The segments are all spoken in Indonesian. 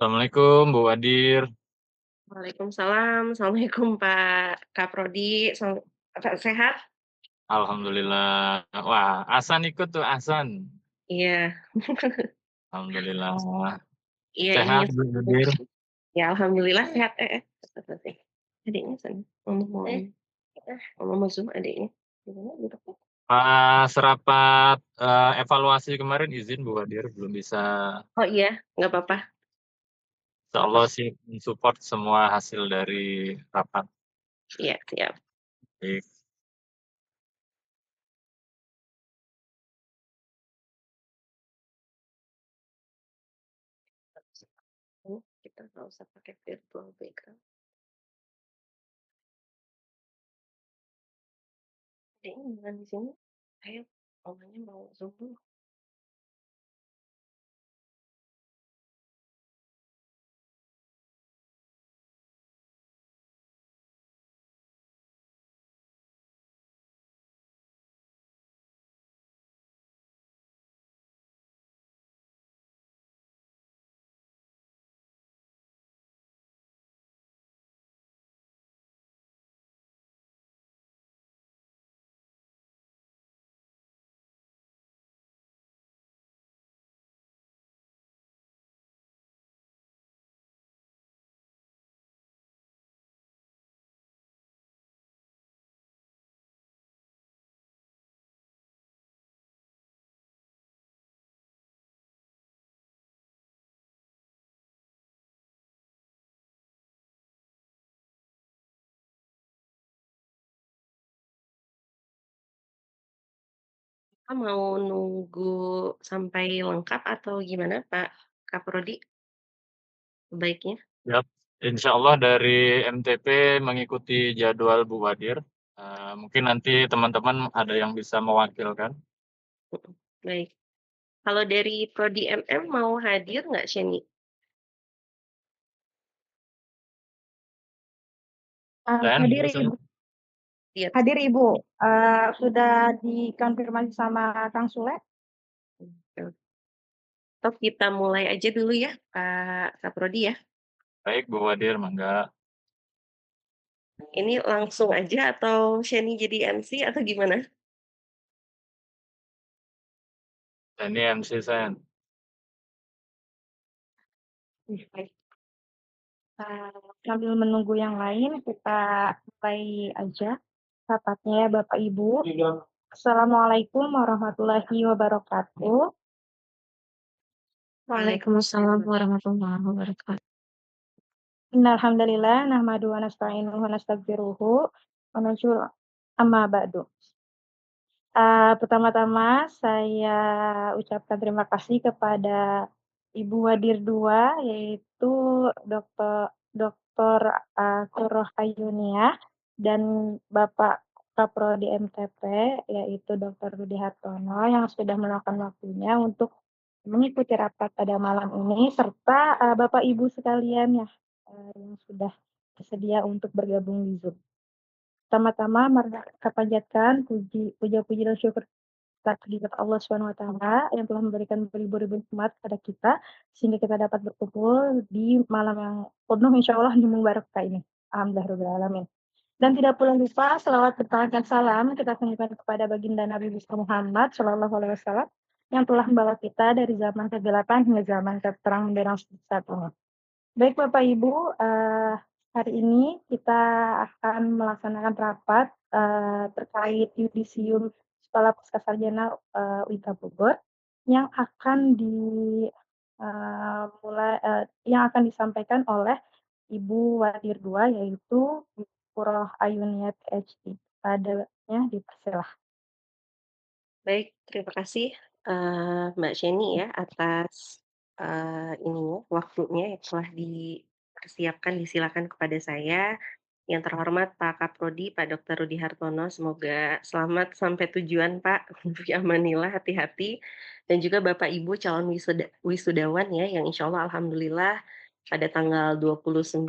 Assalamualaikum Bu Wadir. Waalaikumsalam. Assalamualaikum Pak Kaprodi. Kakak sehat? Alhamdulillah. Wah, Hasan ikut tuh, Hasan. Iya. Alhamdulillah. Iya, Sehat ingin Bu Wadir? ya alhamdulillah sehat, adiknya sana, ngomong Zoom adiknya. Gimana duduk? Pas rapat, evaluasi kemarin izin Bu Wadir, belum bisa. Oh iya, nggak apa-apa. Insyaallah sih men-support semua hasil dari rapat. Iya, siap. Baik. Kita nggak usah pakai virtual background. Adiknya bukan di sini. Ayo, omanya mau Zoom dulu. Kita mau nunggu sampai lengkap atau gimana Pak Kaprodi? Sebaiknya? Siap. Insyaallah dari MTP mengikuti jadwal Bu Wadir. Mungkin nanti teman-teman ada yang bisa mewakilkan. Baik. Kalau dari prodi MM mau hadir nggak, Sheni? Dan Hadir halo saya. Ibu, Iya. hadir Ibu. Sudah dikonfirmasi sama Kang Sule? Atau kita mulai aja dulu ya, Pak Kaprodi ya. Baik Bu Wadir, mangga. Ini langsung aja atau Sheni jadi MC atau gimana? Ini MC saya. Baik. Sambil menunggu yang lain, kita mulai aja rapatnya ya Bapak Ibu. Assalamualaikum warahmatullahi wabarakatuh. Waalaikumsalam warahmatullahi wabarakatuh. Innalhamdalillah nahmadu wa nasta'inuhu wa nastaghfiruhu wa nashkuru amma ba'du. Pertama-tama saya ucapkan terima kasih kepada Ibu Wadir II, yaitu Dokter Qurrah Ayuniah, dan Bapak Kaprodi MTP, yaitu Dr. Rudi Hartono, yang sudah meluangkan waktunya untuk mengikuti rapat pada malam ini, serta Bapak Ibu sekalian ya yang sudah bersedia untuk bergabung di Zoom. Pertama-tama mari kita panjatkan puja-puji dan syukur kehadirat Allah Subhanahu wa taala yang telah memberikan beribu-ribu nikmat kepada kita sehingga kita dapat berkumpul di malam yang penuh insyaallah di barokah ini. Alhamdulillahirabbil alamin. Dan tidak pula lupa selawat dan salam kita tunjukkan kepada baginda Nabi besar Muhammad sallallahu alaihi wasallam yang telah membawa kita dari zaman kegelapan hingga zaman keterang benderang saat ini. Baik Bapak Ibu, hari ini kita akan melaksanakan rapat terkait yudisium Sekolah Pascasarjana UIK Bogor yang akan yang akan disampaikan oleh Ibu Wadir II, yaitu Ibu Qurrah Ayuniah PhD. Padanya dipersilahkan. Baik, terima kasih Mbak Sheni ya atas ininya, waktunya yang telah dipersiapkan, disilakan kepada saya. Yang terhormat Pak Kaprodi, Pak Dr. Rudi Hartono, semoga selamat sampai tujuan Pak, fi amanillah, hati-hati. Dan juga Bapak Ibu calon wisudawan ya, yang insya Allah alhamdulillah pada tanggal 29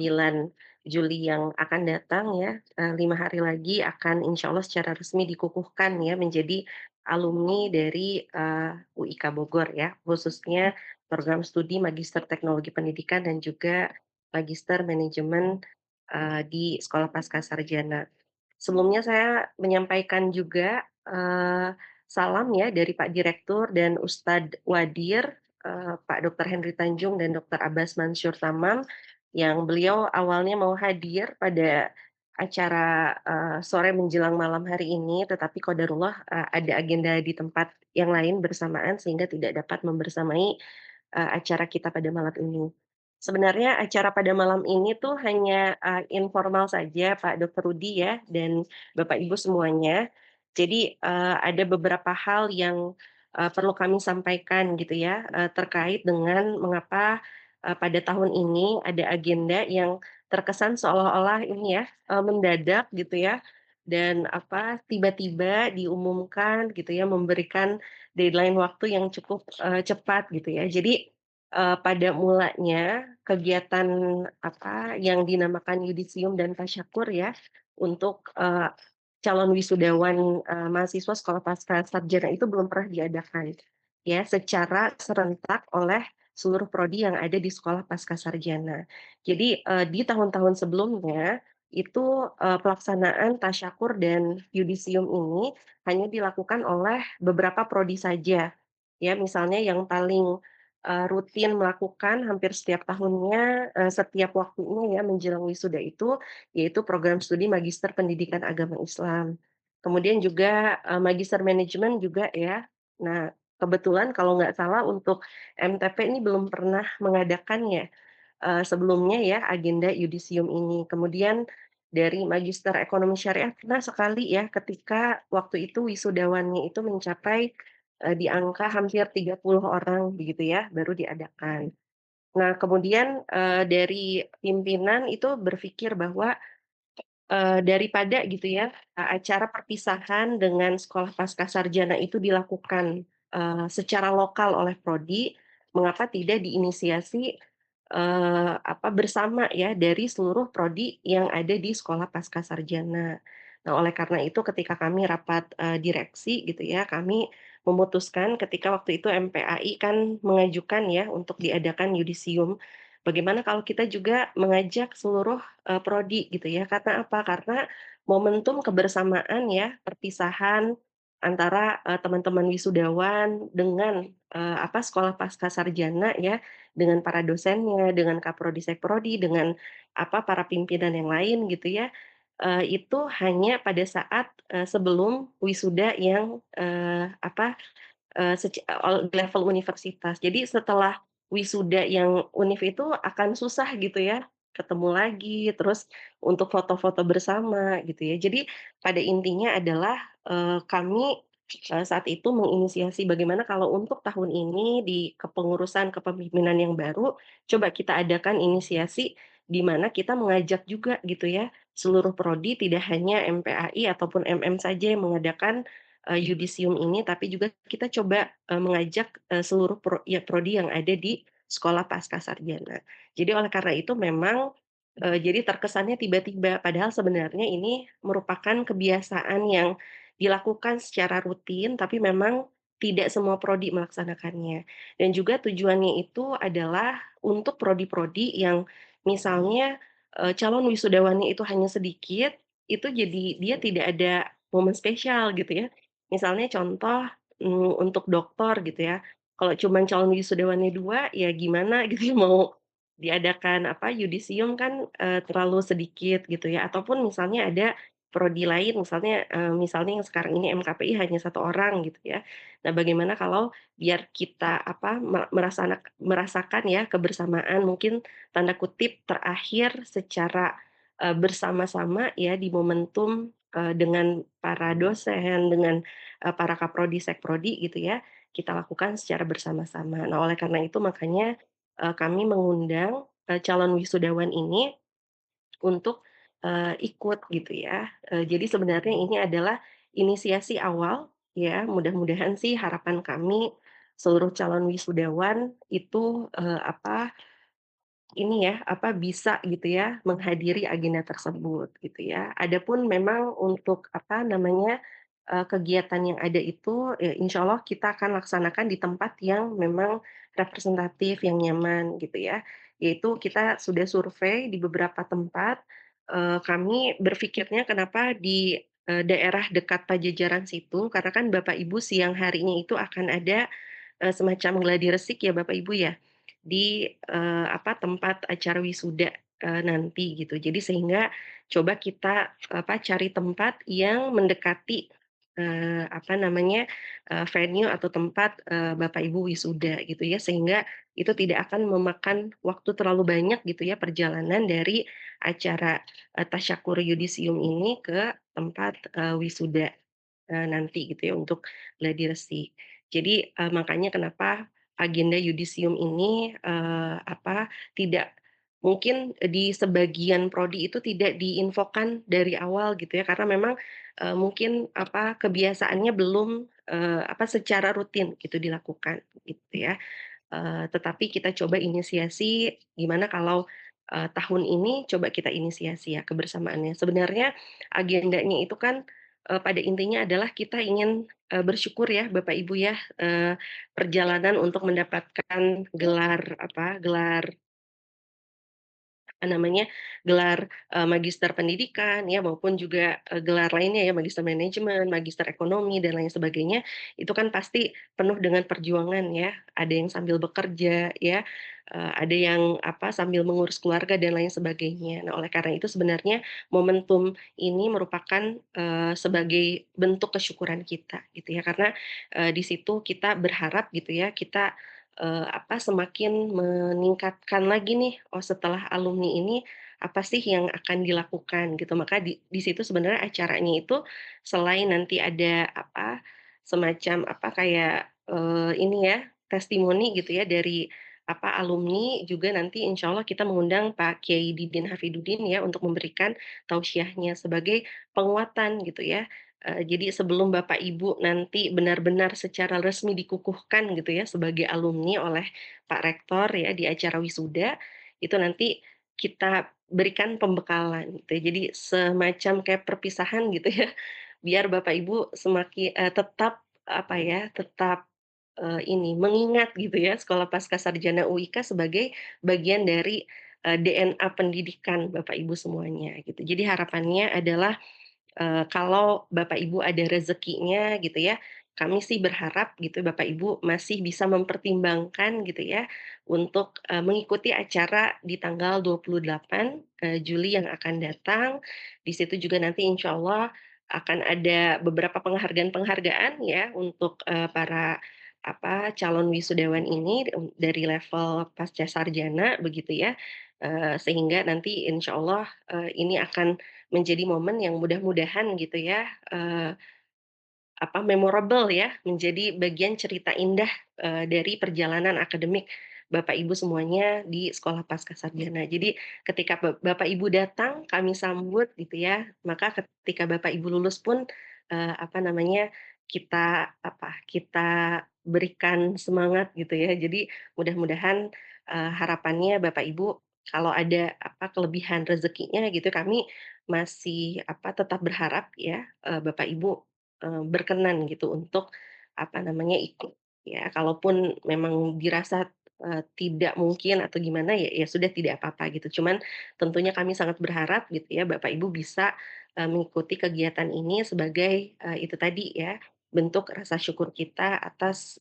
Juli yang akan datang ya, 5 hari lagi akan insya Allah secara resmi dikukuhkan ya menjadi alumni dari UIK Bogor ya, khususnya program studi Magister Teknologi Pendidikan dan juga Magister Manajemen, di Sekolah Pascasarjana. Sebelumnya saya menyampaikan juga, salam ya dari Pak Direktur dan Ustadz Wadir, Pak Dr. Henry Tanjung dan Dr. Abbas Mansur Tamam, yang beliau awalnya mau hadir pada acara, sore menjelang malam hari ini, tetapi qadarullah, ada agenda di tempat yang lain bersamaan sehingga tidak dapat membersamai, acara kita pada malam ini. Sebenarnya acara pada malam ini tuh hanya, informal saja Pak Dr. Rudi ya dan Bapak Ibu semuanya. Jadi, ada beberapa hal yang, perlu kami sampaikan gitu ya, terkait dengan mengapa, pada tahun ini ada agenda yang terkesan seolah-olah ini ya, mendadak gitu ya, dan apa, tiba-tiba diumumkan gitu ya, memberikan deadline waktu yang cukup, cepat gitu ya. Jadi, pada mulanya kegiatan apa, yang dinamakan yudisium dan tasyakur ya, untuk, calon wisudawan, mahasiswa sekolah pascasarjana itu belum pernah diadakan, ya, secara serentak oleh seluruh prodi yang ada di sekolah pascasarjana. Jadi, di tahun-tahun sebelumnya, itu, pelaksanaan tasyakur dan yudisium ini hanya dilakukan oleh beberapa prodi saja, ya. Misalnya yang paling, rutin melakukan hampir setiap tahunnya, setiap waktunya ya menjelang wisuda itu, yaitu program studi Magister Pendidikan Agama Islam. Kemudian juga, Magister Manajemen juga ya. Nah, kebetulan kalau nggak salah untuk MTP ini belum pernah mengadakannya, sebelumnya ya agenda yudisium ini. Kemudian dari Magister Ekonomi Syariah pernah sekali ya ketika waktu itu wisudawannya itu mencapai, di angka hampir 30 orang begitu ya, baru diadakan. Nah kemudian, dari pimpinan itu berpikir bahwa daripada gitu ya, acara perpisahan dengan sekolah pascasarjana itu dilakukan, secara lokal oleh prodi, mengapa tidak diinisiasi, apa, bersama ya dari seluruh prodi yang ada di sekolah pascasarjana. Nah, oleh karena itu ketika kami rapat, direksi gitu ya, kami memutuskan ketika waktu itu MPAI kan mengajukan ya untuk diadakan yudisium, bagaimana kalau kita juga mengajak seluruh prodi gitu ya. Karena apa? Karena momentum kebersamaan ya, perpisahan antara, teman-teman wisudawan dengan, apa, sekolah pascasarjana ya, dengan para dosennya, dengan kaprodi, sekprodi, dengan apa, para pimpinan yang lain gitu ya, itu hanya pada saat, sebelum wisuda yang, apa, level universitas. Jadi setelah wisuda yang univ itu akan susah gitu ya, ketemu lagi, terus untuk foto-foto bersama gitu ya. Jadi pada intinya adalah, kami, saat itu menginisiasi bagaimana kalau untuk tahun ini di kepengurusan kepemimpinan yang baru, coba kita adakan inisiasi di mana kita mengajak juga gitu ya, seluruh prodi tidak hanya MPAI ataupun MM saja yang mengadakan yudisium ini, tapi juga kita coba, mengajak, seluruh ya prodi yang ada di sekolah pascasarjana. Jadi oleh karena itu memang, jadi terkesannya tiba-tiba, padahal sebenarnya ini merupakan kebiasaan yang dilakukan secara rutin, tapi memang tidak semua prodi melaksanakannya. Dan juga tujuannya itu adalah untuk prodi-prodi yang misalnya, calon wisudawannya itu hanya sedikit, itu jadi dia tidak ada momen spesial gitu ya. Misalnya contoh, untuk doktor gitu ya, kalau cuman calon wisudawannya 2 ya gimana gitu ya mau diadakan apa, yudisium kan, terlalu sedikit gitu ya, ataupun misalnya ada prodi lain misalnya yang sekarang ini MKPI hanya 1 orang gitu ya. Nah bagaimana kalau biar kita apa, merasakan ya kebersamaan mungkin tanda kutip "terakhir" secara, bersama-sama ya di momentum, dengan para dosen, dengan para kaprodi, sekprodi gitu ya, kita lakukan secara bersama-sama. Nah, oleh karena itu makanya, kami mengundang, calon wisudawan ini untuk, ikut gitu ya. Jadi sebenarnya ini adalah inisiasi awal ya, mudah-mudahan sih harapan kami seluruh calon wisudawan itu, apa, ini ya, apa, bisa gitu ya menghadiri agenda tersebut gitu ya. Adapun memang untuk apa namanya, kegiatan yang ada itu, insya Allah kita akan laksanakan di tempat yang memang representatif, yang nyaman gitu ya. Yaitu kita sudah survei di beberapa tempat, kami berpikirnya kenapa di, daerah dekat Pajajaran situ, karena kan Bapak Ibu siang harinya itu akan ada, semacam gladi resik ya Bapak Ibu ya, di, tempat acara wisuda, nanti gitu. Jadi sehingga coba kita, cari tempat yang mendekati, venue atau tempat, Bapak Ibu wisuda gitu ya, sehingga itu tidak akan memakan waktu terlalu banyak gitu ya perjalanan dari acara, tasyakur yudisium ini ke tempat, wisuda, nanti gitu ya untuk gladi resik. Jadi, makanya kenapa agenda yudisium ini, tidak mungkin di sebagian prodi itu tidak diinfokan dari awal gitu ya, karena memang, mungkin kebiasaannya belum, secara rutin gitu dilakukan gitu ya. Tetapi kita coba inisiasi, gimana kalau, tahun ini coba kita inisiasi ya kebersamaannya. Sebenarnya agendanya itu kan, pada intinya adalah kita ingin, bersyukur ya Bapak Ibu ya, perjalanan untuk mendapatkan gelar gelar, magister pendidikan ya, maupun juga, gelar lainnya ya, magister manajemen, magister ekonomi, dan lain sebagainya, itu kan pasti penuh dengan perjuangan ya. Ada yang sambil bekerja ya, ada yang sambil mengurus keluarga dan lain sebagainya. Nah, oleh karena itu sebenarnya momentum ini merupakan, sebagai bentuk kesyukuran kita gitu ya, karena, di situ kita berharap gitu ya, kita semakin meningkatkan lagi nih, oh setelah alumni ini, apa sih yang akan dilakukan gitu. Maka di situ sebenarnya acaranya itu selain nanti ada semacam kayak, ini ya, testimoni gitu ya dari alumni, juga nanti insya Allah kita mengundang Pak Kiai Didin Hafidudin ya untuk memberikan tausiahnya sebagai penguatan gitu ya. Jadi sebelum Bapak Ibu nanti benar-benar secara resmi dikukuhkan gitu ya sebagai alumni oleh Pak Rektor ya di acara wisuda, itu nanti kita berikan pembekalan gitu ya. Jadi semacam kayak perpisahan gitu ya, biar Bapak Ibu tetap tetap, mengingat gitu ya Sekolah Pascasarjana UIK sebagai bagian dari, DNA pendidikan Bapak Ibu semuanya gitu. Jadi harapannya adalah kalau Bapak Ibu ada rezekinya gitu ya, kami sih berharap gitu Bapak Ibu masih bisa mempertimbangkan gitu ya, untuk, mengikuti acara di tanggal 28, Juli yang akan datang. Di situ juga nanti insya Allah akan ada beberapa penghargaan-penghargaan ya untuk, para calon wisudawan ini dari level pascasarjana begitu ya, sehingga nanti insya Allah, ini akan menjadi momen yang mudah-mudahan gitu ya, memorable ya, menjadi bagian cerita indah, dari perjalanan akademik Bapak Ibu semuanya di Sekolah Pascasarjana. Jadi ketika Bapak Ibu datang, kami sambut gitu ya, maka ketika Bapak Ibu lulus pun, kita berikan semangat gitu ya. Jadi mudah-mudahan, harapannya Bapak Ibu kalau ada kelebihan rezekinya gitu, kami masih tetap berharap ya, Bapak Ibu berkenan gitu untuk, ikut ya. Kalaupun memang dirasa, tidak mungkin atau gimana ya ya sudah tidak apa-apa gitu. Cuman tentunya kami sangat berharap gitu ya Bapak Ibu bisa, mengikuti kegiatan ini sebagai, itu tadi ya, bentuk rasa syukur kita atas,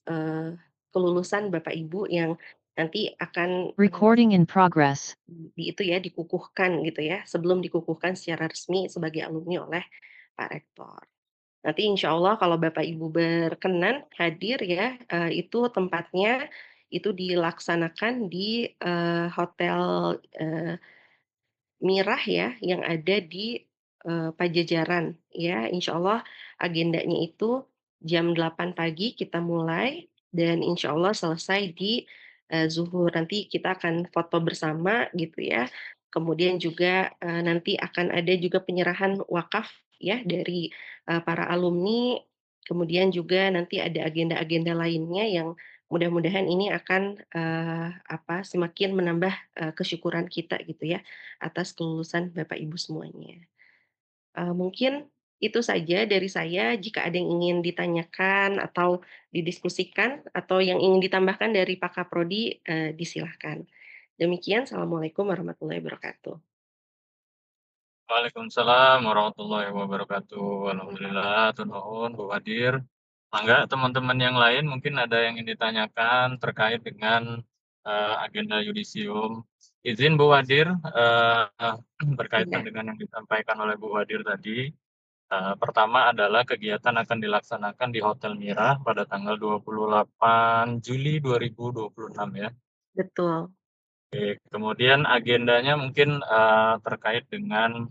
kelulusan Bapak Ibu yang nanti akan, Recording in progress. dikukuhkan gitu ya, sebelum dikukuhkan secara resmi sebagai alumni oleh Pak Rektor. Nanti insya Allah kalau Bapak Ibu berkenan hadir ya, itu tempatnya itu dilaksanakan di, hotel, Mirah ya, yang ada di, Pajajaran ya. Insya Allah agendanya itu jam 8 pagi kita mulai dan insya Allah selesai di, zuhur. Nanti kita akan foto bersama gitu ya. Kemudian juga, nanti akan ada juga penyerahan wakaf ya dari, para alumni, kemudian juga nanti ada agenda-agenda lainnya yang mudah-mudahan ini akan, semakin menambah, kesyukuran kita gitu ya atas kelulusan Bapak Ibu semuanya. Mungkin Itu saja dari saya, jika ada yang ingin ditanyakan atau didiskusikan atau yang ingin ditambahkan dari Pak Kaprodi, disilahkan. Demikian, assalamualaikum warahmatullahi wabarakatuh. Waalaikumsalam warahmatullahi wabarakatuh. Alhamdulillah, atur nuhun Bu Wadir. Mangga teman-teman yang lain mungkin ada yang ingin ditanyakan terkait dengan agenda yudisium. Izin Bu Wadir, berkaitan Iya, dengan yang disampaikan oleh Bu Wadir tadi. Pertama adalah kegiatan akan dilaksanakan di Hotel Mira pada tanggal 28 Juli 2026 ya. betul. Oke, kemudian agendanya mungkin terkait dengan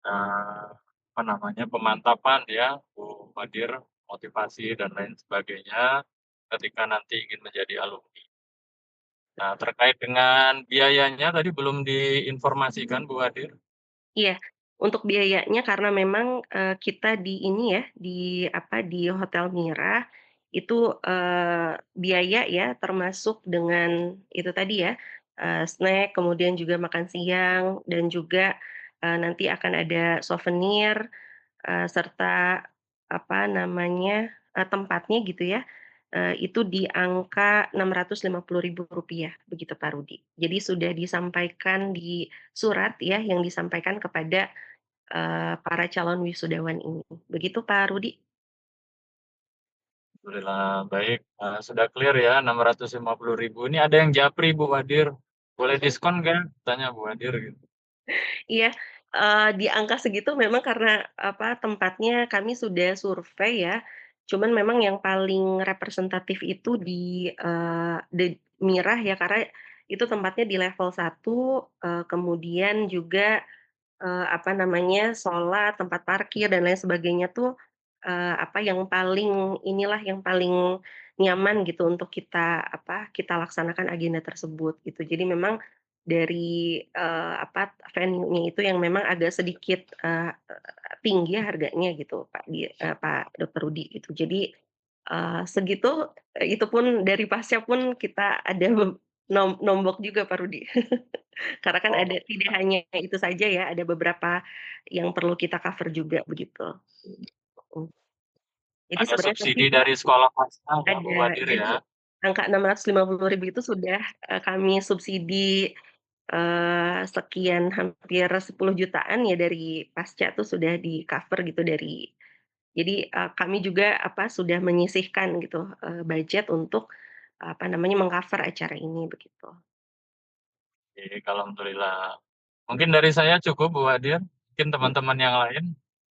apa namanya, pemantapan ya, Bu Wadir, motivasi dan lain sebagainya ketika nanti ingin menjadi alumni. Nah, terkait dengan biayanya tadi belum diinformasikan Bu Wadir. Iya, untuk biayanya karena memang, kita di ini ya, di apa, di Hotel Mira itu, biaya ya termasuk dengan itu tadi ya, snack, kemudian juga makan siang dan juga, nanti akan ada souvenir, serta apa namanya, tempatnya gitu ya, itu di angka Rp650.000 begitu Pak Rudi. Jadi sudah disampaikan di surat ya yang disampaikan kepada para calon wisudawan ini. Begitu Pak Rudi? Alhamdulillah baik, sudah clear ya 650.000. Ini ada yang japri Bu Wadir, boleh diskon nggak? Tanya Bu Wadir gitu. Iya, di angka segitu memang karena apa, tempatnya kami sudah survei ya, cuman memang yang paling representatif itu di Mirah ya, karena itu tempatnya di level 1, kemudian juga apa namanya, sholat, tempat parkir dan lain sebagainya tuh, apa, yang paling inilah, yang paling nyaman gitu untuk kita, apa, kita laksanakan agenda tersebut gitu. Jadi memang dari, apa, venue-nya itu yang memang agak sedikit, tinggi ya harganya gitu Pak Dokter Rudi gitu. Jadi, segitu, itu pun dari pasca pun kita ada nombok juga Pak Rudi. Karena kan ada Oh, tidak hanya itu saja ya, ada beberapa yang perlu kita cover juga begitu. Mhm. Jadi ada sebenarnya nanti subsidi dari sekolah swasta ya Bu ada, Wadir jadi ya? angka 650.000 itu sudah, kami subsidi, sekian hampir 10 jutaan ya dari pasca tuh sudah di-cover gitu dari jadi, kami juga apa, sudah menyisihkan gitu, budget untuk, apa namanya, meng-cover acara ini begitu. Oke, alhamdulillah. Mungkin dari saya cukup Bu Wadir, mungkin Mhm. teman-teman yang lain,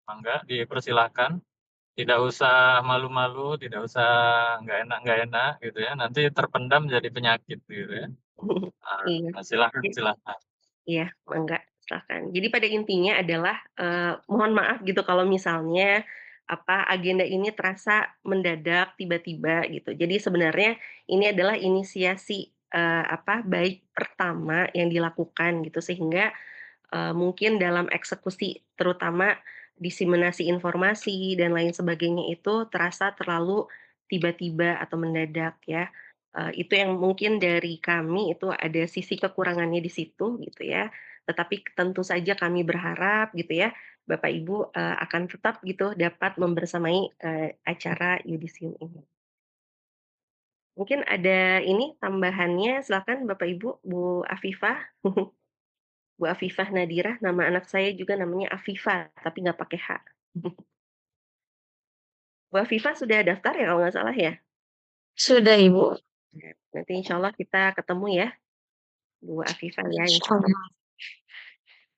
mangga dipersilahkan. Tidak usah malu-malu, tidak usah nggak enak gitu ya, nanti terpendam jadi penyakit gitu ya. Iya. Silahkan silahkan. Iya, mangga, silakan. Jadi pada intinya adalah, mohon maaf gitu kalau misalnya, apa, agenda ini terasa mendadak, tiba-tiba gitu. Jadi sebenarnya ini adalah inisiasi, apa, baik pertama yang dilakukan gitu sehingga mungkin dalam eksekusi, terutama diseminasi informasi dan lain sebagainya itu terasa terlalu tiba-tiba atau mendadak ya. Itu yang mungkin dari kami itu ada sisi kekurangannya di situ gitu ya. Tetapi tentu saja kami berharap gitu ya, Bapak Ibu, akan tetap gitu dapat membersamai, acara yudisium ini. Mungkin ada ini tambahannya, silakan Bapak Ibu, Bu Afifah. Bu Afifah Nadirah, nama anak saya juga namanya Afifah, tapi nggak pakai H. Bu Afifah sudah daftar ya kalau nggak salah ya? Sudah Ibu. Nanti insya Allah kita ketemu ya, Bu Afifah ya insya Allah. Insyaallah.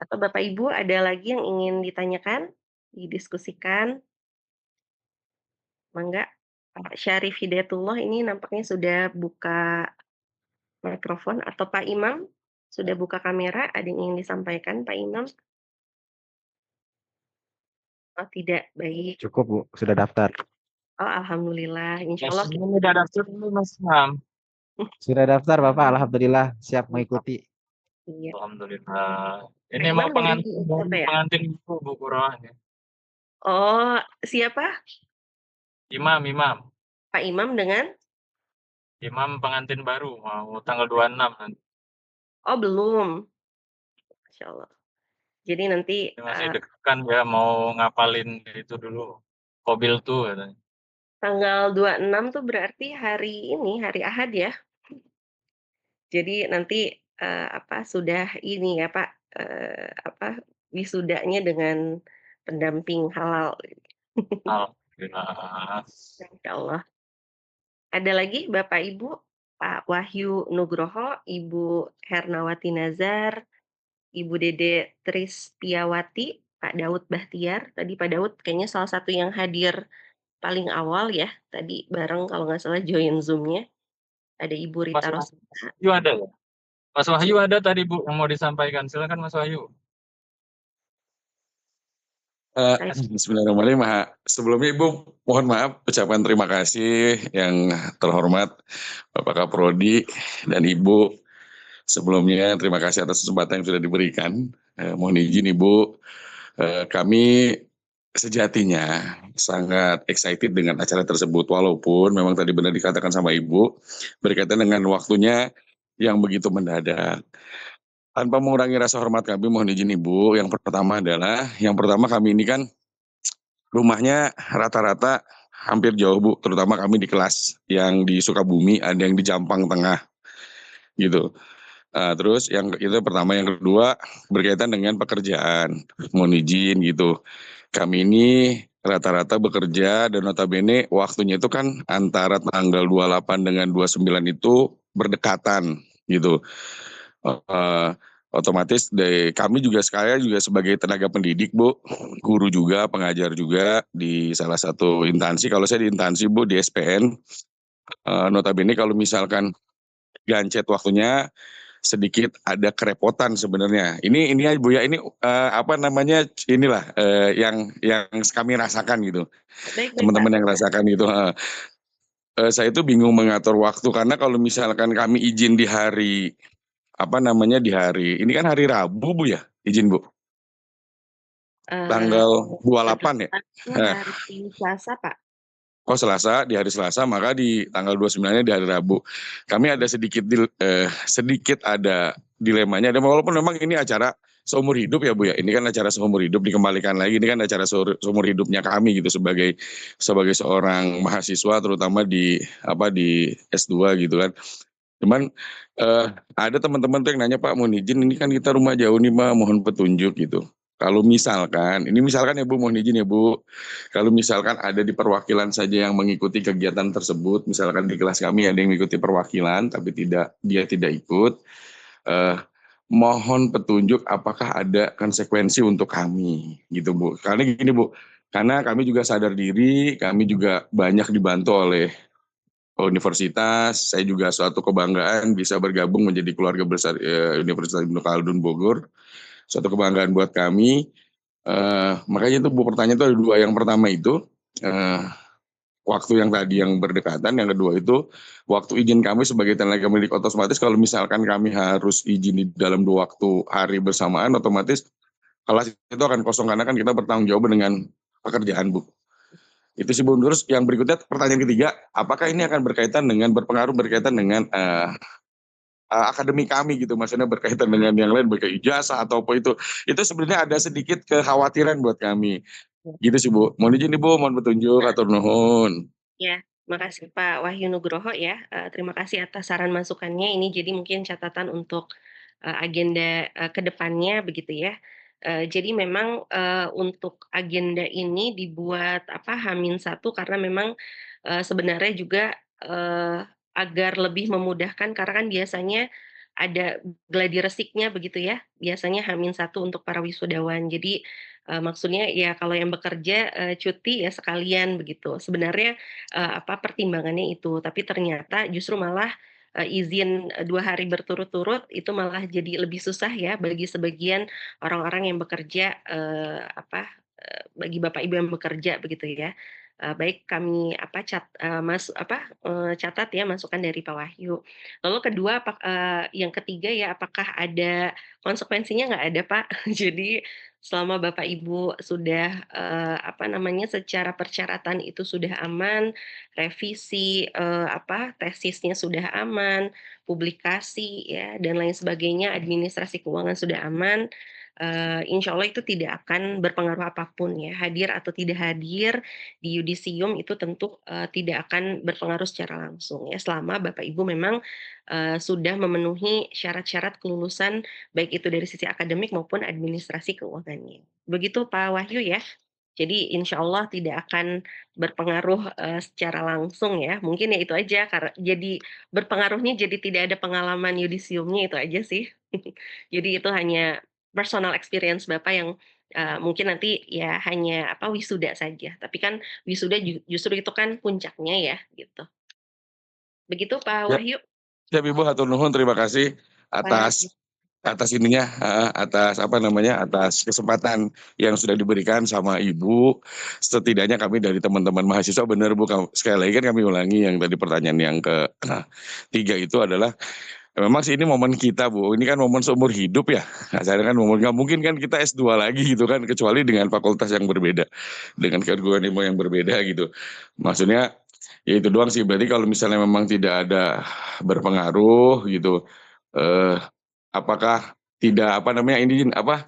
Atau Bapak Ibu ada lagi yang ingin ditanyakan, didiskusikan, mangga. Pak Syarif Hidayatullah ini nampaknya sudah buka mikrofon atau Pak Imam sudah buka kamera, ada yang ingin disampaikan Pak Imam? Oh tidak, baik. Cukup, Bu, sudah daftar. Oh alhamdulillah, insya Allah Biasanya ini udah daftar ini Mas Imam. Sudah daftar, Bapak. Alhamdulillah siap mengikuti. iya. Alhamdulillah. Pak Ini mau Imam dari apa ya? pengantin Bu Qur'an ya. Oh, siapa? Imam. Pak Imam dengan? Imam pengantin baru mau tanggal 26 nanti. Oh belum, Masya Allah. Jadi nanti, Ini masih deg-degan ya mau ngapalin itu dulu, Qabil tuh katanya. tanggal 26 tuh berarti hari ini, hari Ahad ya? Jadi nanti, sudah ini ya Pak, wisudanya dengan pendamping halal. Alhamdulillah. Insyaallah. Ada lagi Bapak Ibu? Pak Wahyu Nugroho, Ibu Hernawati Nazar, Ibu Dede Tristiawati, Pak Daud Bahtiar. Tadi Pak Daud kayaknya salah satu yang hadir paling awal ya, tadi bareng kalau nggak salah join Zoom-nya. Ada Ibu Mas Rita Rosita. Wahyu ada ya? Mas Wahyu ada tadi Bu yang mau disampaikan, silakan Mas Wahyu. Saya Bismillahirrahmanirrahim. Sebelumnya Ibu mohon maaf, ucapan terima kasih yang terhormat Bapak Kaprodi dan Ibu. Sebelumnya terima kasih atas kesempatan yang sudah diberikan. Mohon izin Ibu, kami sejatinya sangat excited dengan acara tersebut, walaupun memang tadi benar dikatakan sama Ibu berkaitan dengan waktunya yang begitu mendadak. Tanpa mengurangi rasa hormat kami, mohon izin Ibu, yang pertama kami ini kan rumahnya rata-rata hampir jauh Bu, terutama kami di kelas yang di Sukabumi, ada yang di Jampang Tengah gitu. Terus yang itu pertama, yang kedua berkaitan dengan pekerjaan, mohon izin gitu. Kami ini rata-rata bekerja dan notabene waktunya itu kan antara tanggal 28 dengan 29 itu berdekatan gitu. Eh, Otomatis kami juga sekalian juga sebagai tenaga pendidik Bu, guru juga, pengajar juga di salah satu instansi. Kalau saya di instansi Bu, di SPN, notabene kalau misalkan gancet waktunya sedikit ada kerepotan sebenarnya. Ini ya Bu ya, ini inilah yang kami rasakan gitu. baik Pak. Teman-teman yang rasakan gitu. Saya itu bingung mengatur waktu karena kalau misalkan kami izin di hari di hari ini kan hari Rabu Bu ya, izin Bu. Tanggal 28 ya. Itu hari Selasa Pak. Oh Selasa, di hari Selasa, maka di tanggal 29-nya di hari Rabu. Kami ada sedikit ada dilemanya, dan walaupun memang ini acara seumur hidup ya Bu ya, ini kan acara seumur hidup, dikembalikan lagi, ini kan acara seumur hidupnya kami gitu sebagai seorang mahasiswa, terutama di S2 gitu kan. Cuman ada teman-teman tuh yang nanya, Pak mohon izin ini kan kita rumah jauh nih Pak, mohon petunjuk gitu. Kalau misalkan ya Bu, mohon izin ya Bu, kalau misalkan ada di perwakilan saja yang mengikuti kegiatan tersebut, misalkan di kelas kami ada yang mengikuti perwakilan tapi dia tidak ikut, mohon petunjuk apakah ada konsekuensi untuk kami gitu Bu. Karena gini Bu, karena kami juga sadar diri, kami juga banyak dibantu oleh universitas, saya juga suatu kebanggaan bisa bergabung menjadi keluarga besar Universitas Ibnu Khaldun Bogor, suatu kebanggaan buat kami. Makanya itu Bu, pertanyaan itu ada dua. Yang pertama itu waktu yang tadi yang berdekatan, yang kedua itu waktu izin kami sebagai tenaga pendidik. Otomatis kalau misalkan kami harus izin di dalam 2 hari bersamaan, otomatis kelas itu akan kosong karena kan kita bertanggung jawab dengan pekerjaan Bu. Itu sih Bu. Terus yang berikutnya pertanyaan ketiga, apakah ini akan berpengaruh berkaitan dengan akademi kami gitu, maksudnya berkaitan dengan yang lain, baik ijazah atau apa itu sebenarnya ada sedikit kekhawatiran buat kami. Gitu sih Bu. Mohon izin nih Bu, mohon petunjuk, atur nuhun. Ya, makasih Pak Wahyu Nugroho ya. Terima kasih atas saran masukannya. Ini jadi mungkin catatan untuk agenda ke depannya begitu ya. Jadi memang untuk agenda ini dibuat H-1 karena memang sebenarnya juga agar lebih memudahkan karena kan biasanya ada gladi resiknya begitu ya. Biasanya H-1 untuk para wisudawan. Jadi maksudnya ya kalau yang bekerja cuti ya sekalian begitu. Sebenarnya pertimbangannya itu, tapi ternyata justru malah izin 2 hari berturut-turut itu malah jadi lebih susah ya bagi sebagian orang-orang yang bekerja, bagi Bapak Ibu yang bekerja begitu ya. Baik kami catat ya masukan dari Pak Wahyu. Lalu kedua yang ketiga ya apakah ada konsekuensinya? Nggak ada Pak. Jadi selama Bapak Ibu sudah, secara persyaratan itu sudah aman, revisi, tesisnya sudah aman, publikasi ya dan lain sebagainya, administrasi keuangan sudah aman, insya Allah itu tidak akan berpengaruh apapun ya, hadir atau tidak hadir di yudisium itu tentu tidak akan berpengaruh secara langsung ya, selama Bapak Ibu memang sudah memenuhi syarat-syarat kelulusan baik itu dari sisi akademik maupun administrasi keuangannya. Begitu Pak Wahyu ya. Jadi insya Allah tidak akan berpengaruh secara langsung ya. Mungkin ya itu aja, karena jadi berpengaruhnya jadi tidak ada pengalaman yudisiumnya itu aja sih. Jadi itu hanya personal experience Bapak yang mungkin nanti ya hanya apa wisuda saja. Tapi kan wisuda justru itu kan puncaknya ya gitu. Begitu Pak Ya, Wahyu. siap Ibu, hatur nuhun, terima kasih Pak. atas ininya, atas apa namanya, atas kesempatan yang sudah diberikan sama Ibu. Setidaknya kami dari teman-teman mahasiswa, benar Bu, sekali lagi kan kami ulangi yang tadi pertanyaan yang ketiga itu adalah, memang sih ini momen kita Bu, ini kan momen seumur hidup ya. Nah, saya kan momen, nggak mungkin kan kita S2 lagi gitu kan, kecuali dengan fakultas yang berbeda, dengan keguruan ilmu yang berbeda gitu. Maksudnya, ya itu doang sih, berarti kalau misalnya memang tidak ada berpengaruh gitu, eh, apakah tidak apa namanya ini apa,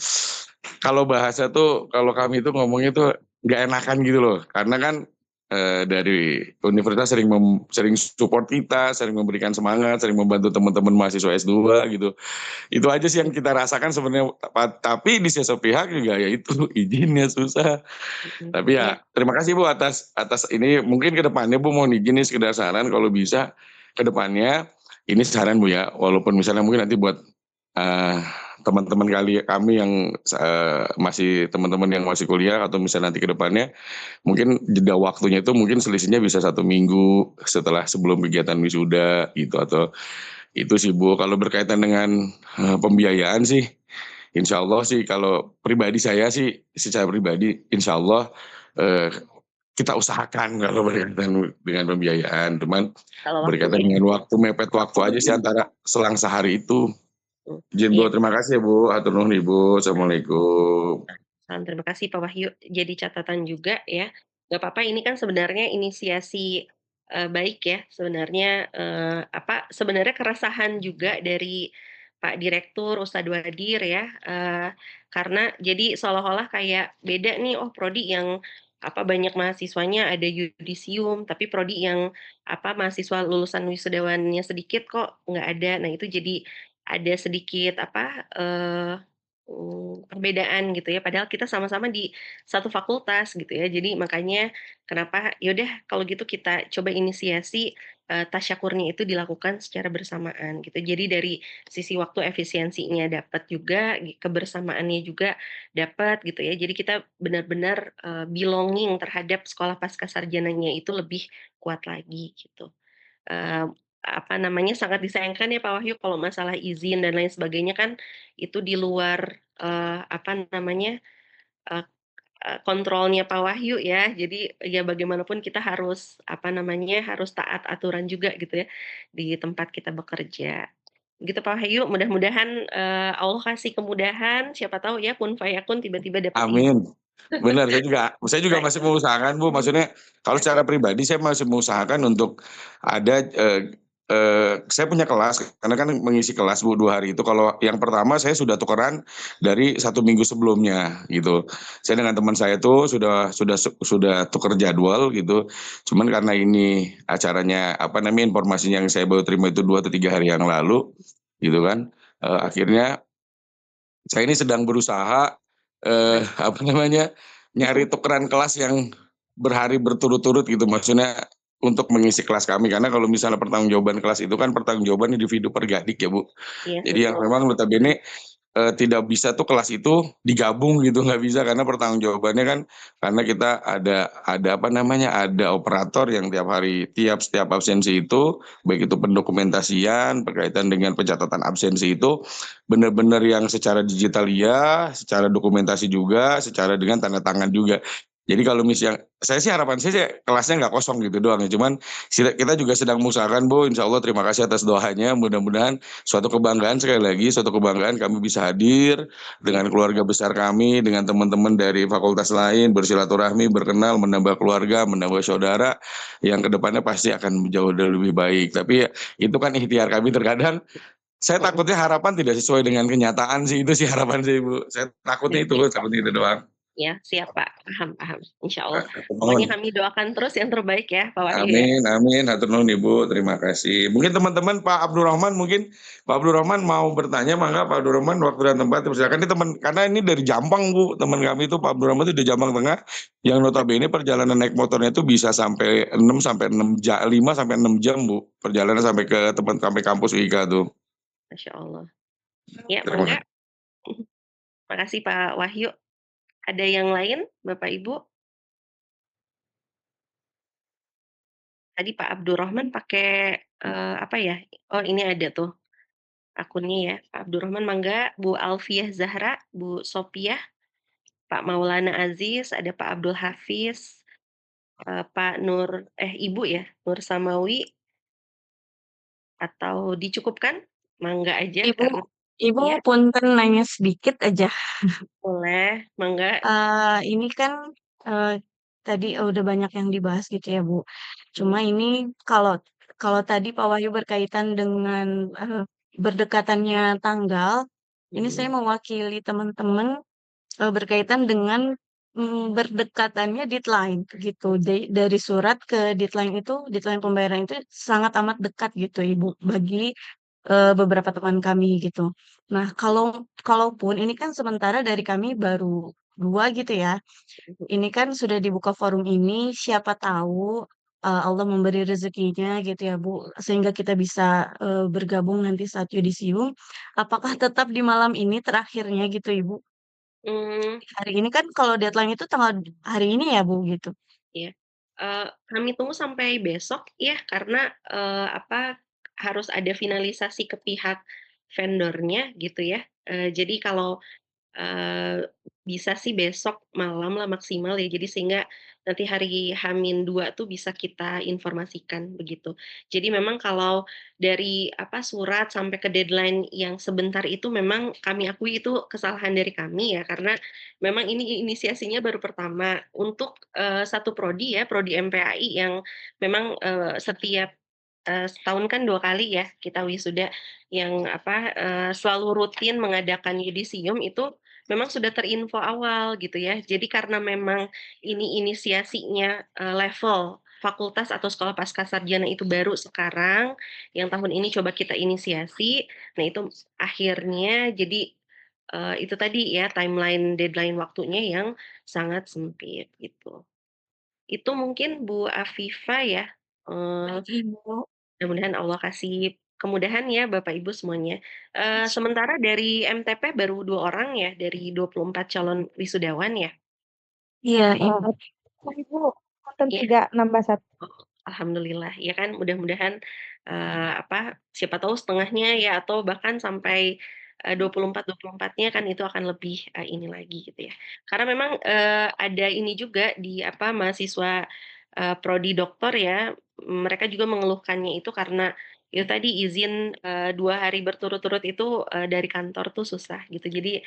kalau bahasa tuh kalau kami itu ngomongnya tuh nggak enakan gitu loh, karena kan dari universitas sering support kita, sering memberikan semangat, sering membantu teman-teman mahasiswa S2 gitu. Itu aja sih yang kita rasakan sebenarnya, tapi di sisi pihak juga ya itu izinnya susah. Tapi Ya. ya terima kasih Bu atas ini, mungkin ke depannya Bu mohon izin nih sekedar saran, kalau bisa ke depannya ini saran Bu ya, walaupun misalnya mungkin nanti buat teman-teman kami yang masih teman-teman yang masih kuliah, atau misalnya nanti ke depannya mungkin jeda waktunya itu mungkin selisihnya bisa 1 minggu sebelum kegiatan wisuda gitu, atau itu sih Bu. Kalau berkaitan dengan pembiayaan sih, insya Allah sih kalau pribadi saya sih, secara pribadi insya Allah kita usahakan kalau berkaitan dengan pembiayaan. Cuman Kalau berkaitan waktunya. dengan mepet waktu aja sih antara selang sehari itu. Izin Bu, Iya. terima kasih ya Bu. Hatur nuhun Ibu. Assalamualaikum. Terima kasih Pak Wahyu. Jadi catatan juga ya, nggak apa-apa ini kan sebenarnya inisiasi baik ya sebenarnya, sebenarnya keresahan juga dari Pak Direktur Ustadz Wadir ya, karena jadi seolah-olah kayak beda nih, oh prodi yang banyak mahasiswanya ada yudisium, tapi prodi yang mahasiswa lulusan wisudawannya sedikit kok nggak ada. Nah itu jadi ada sedikit perbedaan gitu ya, padahal kita sama-sama di satu fakultas gitu ya. Jadi makanya kenapa, yaudah kalau gitu kita coba inisiasi, tasyakurnya itu dilakukan secara bersamaan gitu. Jadi dari sisi waktu efisiensinya dapat juga, kebersamaannya juga dapat gitu ya. Jadi kita benar-benar, belonging terhadap sekolah pascasarjananya itu lebih kuat lagi gitu. Eee, sangat disayangkan ya Pak Wahyu kalau masalah izin dan lain sebagainya kan itu di luar, eee kontrolnya Pak Wahyu ya. Jadi ya bagaimanapun kita harus, harus taat aturan juga gitu ya di tempat kita bekerja. Gitu Pak Wahyu, mudah-mudahan, Allah kasih kemudahan, siapa tahu ya kun fayakun tiba-tiba dapat izin. Amin. Benar, saya juga masih mengusahakan Bu, maksudnya kalau secara pribadi saya masih mengusahakan untuk ada, saya punya kelas, karena kan mengisi kelas Bu 2 hari itu, kalau yang pertama saya sudah tukeran dari 1 minggu sebelumnya gitu. Saya dengan teman saya tuh sudah tuker jadwal gitu, cuman karena ini acaranya informasinya yang saya baru terima itu 2 atau 3 hari yang lalu gitu kan, akhirnya saya ini sedang berusaha, nyari tukeran kelas yang berhari berturut-turut gitu, maksudnya untuk mengisi kelas kami. Karena kalau misalnya pertanggungjawaban kelas itu kan pertanggungjawaban individu per Gadik ya Bu. Iya Jadi yang betul. memang notabene tidak bisa tuh kelas itu digabung gitu, nggak bisa, karena pertanggungjawabannya kan karena kita ada operator yang setiap absensi itu, baik itu pendokumentasian berkaitan dengan pencatatan absensi itu benar-benar yang secara digital ya, secara dokumentasi juga, secara dengan tanda tangan juga. Jadi kalau misalnya saya sih harapan saya sih kelasnya nggak kosong gitu doang ya, cuman kita juga sedang mengusahakan Bu, insya Allah terima kasih atas doanya, mudah-mudahan suatu kebanggaan, sekali lagi suatu kebanggaan kami bisa hadir dengan keluarga besar kami, dengan teman-teman dari fakultas lain, bersilaturahmi, berkenal, menambah keluarga, menambah saudara, yang kedepannya pasti akan jauh lebih baik. Tapi ya, itu kan ikhtiar kami terkadang Saya takutnya harapan tidak sesuai dengan kenyataan sih, itu sih harapan saya Ibu. Saya takutnya itu doang. Ya, siap Pak, paham. Insya Allah. Hatur Pokoknya nuhun. kami doakan terus yang terbaik ya Pak Wahyu ya. Amin. Hatur nuhun Ibu, terima kasih. Mungkin teman-teman Pak Abdurrahman mau bertanya, mangga Pak Abdurrahman, waktu dan tempat dipersilakan. Ini karena ini dari Jampang Bu, teman kami itu Pak Abdurrahman itu dari Jampang Tengah, yang notabene perjalanan naik motornya itu bisa sampai 5 sampai 6 jam Bu, perjalanan sampai ke sampai kampus UIK tuh. Masya Allah. Ya, Terima mangga. kasih. Makasih Pak Wahyu. Ada yang lain Bapak Ibu? Tadi Pak Abdurrahman pakai apa ya? Oh ini ada tuh akunnya ya. Pak Abdurrahman mangga, Bu Alfiah Zahra, Bu Sopiah, Pak Maulana Aziz, ada Pak Abdul Hafiz, Pak Ibu ya, Nur Samawi, atau dicukupkan? Mangga aja Ibu, karena Ibu ya punten nanya sedikit aja. boleh, mangga. Ini kan tadi udah banyak yang dibahas gitu ya Bu. Cuma ini kalau kalau tadi Pak Wahyu berkaitan dengan berdekatannya tanggal, ini saya mewakili teman-teman berkaitan dengan berdekatannya deadline gitu. Dari surat ke deadline itu, deadline pembayaran itu sangat amat dekat gitu Ibu bagi beberapa teman kami gitu. Nah, kalaupun ini kan sementara dari kami baru 2 gitu ya. Ini kan sudah dibuka forum ini, siapa tahu Allah memberi rezekinya gitu ya Bu, sehingga kita bisa bergabung nanti saat yudisium. Apakah tetap di malam ini terakhirnya gitu Ibu? Mmm. Hari ini kan kalau deadline itu tanggal hari ini ya Bu gitu. Iya, kami tunggu sampai besok ya karena, harus ada finalisasi ke pihak vendornya gitu ya, jadi kalau bisa sih besok malam lah maksimal ya, jadi sehingga nanti hari H-2 tuh bisa kita informasikan begitu. Jadi memang kalau dari surat sampai ke deadline yang sebentar itu memang kami akui itu kesalahan dari kami ya, karena memang ini inisiasinya baru pertama untuk, satu prodi ya, prodi MPAI yang memang, setiap, setahun kan 2 kali ya kita wisuda, yang selalu rutin mengadakan yudisium itu memang sudah terinfo awal gitu ya. Jadi karena memang ini inisiasinya, level fakultas atau sekolah pascasarjana itu baru sekarang, yang tahun ini coba kita inisiasi, nah itu akhirnya jadi, itu tadi ya timeline deadline waktunya yang sangat sempit gitu. Itu mungkin Bu Afifah ya, Baik Ibu. mudah-mudahan Allah kasih kemudahan ya Bapak Ibu semuanya. Sementara dari MTP baru 2 orang ya, dari 24 calon wisudawan ya? Iya Ibu. Ibu, punten Iya. 3 nambah 1. Oh, alhamdulillah, ya kan mudah-mudahan, siapa tahu setengahnya ya atau bahkan sampai, 24-24-nya kan itu akan lebih, ini lagi gitu ya. Karena memang, ada ini juga di mahasiswa, prodi doktor ya, mereka juga mengeluhkannya itu karena itu tadi izin, 2 hari berturut-turut itu, dari kantor tuh susah gitu. Jadi,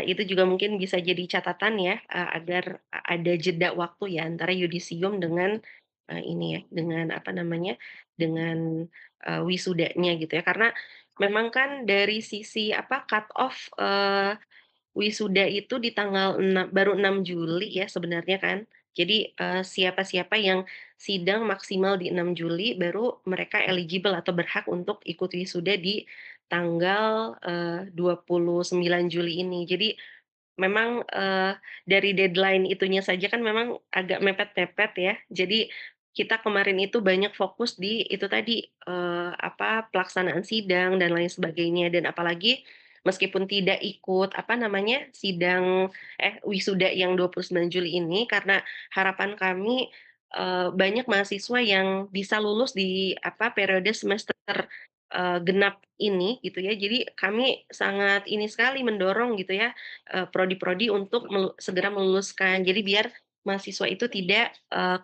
itu juga mungkin bisa jadi catatan ya, agar ada jeda waktu ya antara yudisium dengan ini ya, dengan dengan, wisudanya gitu ya. Karena memang kan dari sisi cut off, wisuda itu di tanggal baru 6 Juli ya sebenarnya kan. Jadi, siapa-siapa yang sidang maksimal di 6 Juli baru mereka eligible atau berhak untuk ikut wisuda di tanggal, 29 Juli ini. Jadi memang, dari deadline itunya saja kan memang agak mepet-mepet ya. Jadi kita kemarin itu banyak fokus di itu tadi, pelaksanaan sidang dan lain sebagainya dan apalagi meskipun tidak ikut, sidang wisuda yang 29 Juli ini karena harapan kami, banyak mahasiswa yang bisa lulus di periode semester, genap ini gitu ya. Jadi kami sangat ini sekali mendorong gitu ya, prodi-prodi untuk segera meluluskan. Jadi biar mahasiswa itu tidak,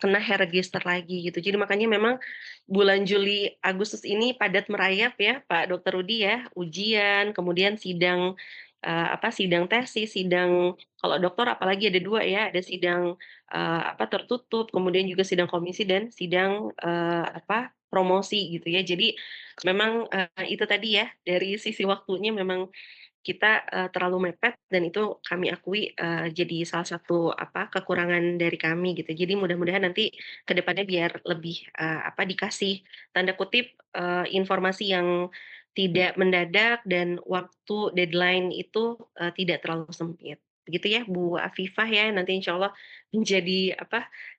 kena hair register lagi gitu. Jadi makanya memang bulan Juli, Agustus ini padat merayap ya Pak Dokter Rudi ya, ujian, kemudian sidang, sidang tesis, sidang kalau dokter apalagi ada 2 ya, ada sidang, tertutup, kemudian juga sidang komisi dan sidang, promosi gitu ya. Jadi memang, itu tadi ya, dari sisi waktunya memang kita, terlalu mepet dan itu kami akui, jadi salah satu kekurangan dari kami gitu. Jadi mudah-mudahan nanti ke depannya biar lebih, dikasih tanda kutip, informasi yang tidak mendadak dan waktu deadline itu, tidak terlalu sempit. Begitu ya Bu Afifah ya, nanti insya Allah menjadi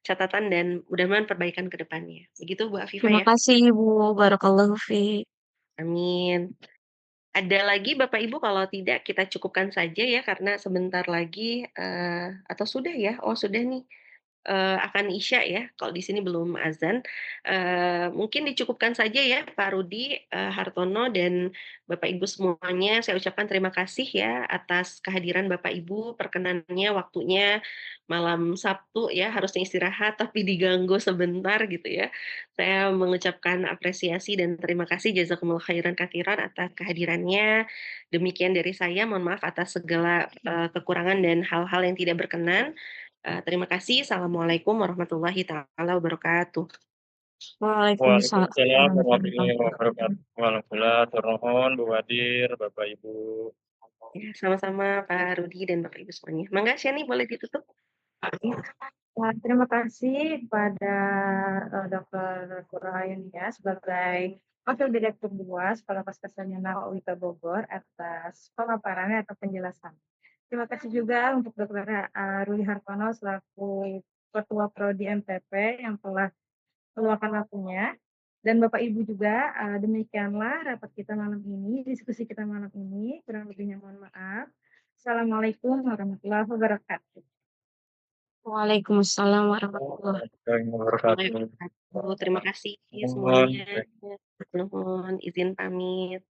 catatan dan mudah-mudahan perbaikan ke depannya. Begitu Bu Afifah Terima ya? kasih Ibu, barakallahu fiik. Amin. Ada lagi Bapak Ibu? Kalau tidak kita cukupkan saja ya karena sebentar lagi, atau sudah ya? Oh sudah nih. Akan Isya ya, kalau di sini belum azan. Mungkin dicukupkan saja ya Pak Rudi, Hartono, dan Bapak Ibu semuanya, saya ucapkan terima kasih ya atas kehadiran Bapak Ibu, perkenannya, waktunya, malam Sabtu ya, harusnya istirahat tapi diganggu sebentar gitu ya. Saya mengucapkan apresiasi dan terima kasih jazakumullah khairan katsiran atas kehadirannya. Demikian dari saya, mohon maaf atas segala, kekurangan dan hal-hal yang tidak berkenan. Terima kasih. Assalamualaikum warahmatullahi taala wabarakatuh. Waalaikumsalam Waalaikumsalam warahmatullahi warahmatullahi wabarakatuh. wabarakatuh. Waalaikumsalam, hatur nuhun Bu Wadir, Bapak Ibu. Ya, sama-sama Pak Rudi dan Bapak Ibu semuanya. Mangga Sheni boleh ditutup? Terima kasih kepada Dr. Kurayun ya sebagai Wakil Direktur 2 Sekolah Pasca Sarjana UITA Bogor atas pemaparannya atau penjelasan. Terima kasih juga untuk Dr. Ruli Hartono selaku Ketua Prodi MTP yang telah meluangkan waktunya. Dan Bapak Ibu juga, demikianlah rapat kita malam ini, diskusi kita malam ini. Kurang lebihnya mohon maaf. Assalamualaikum warahmatullahi wabarakatuh. Waalaikumsalam warahmatullahi Warahmatullahi wabarakatuh. Terima kasih Nuhun. semuanya. Nuhun, izin pamit.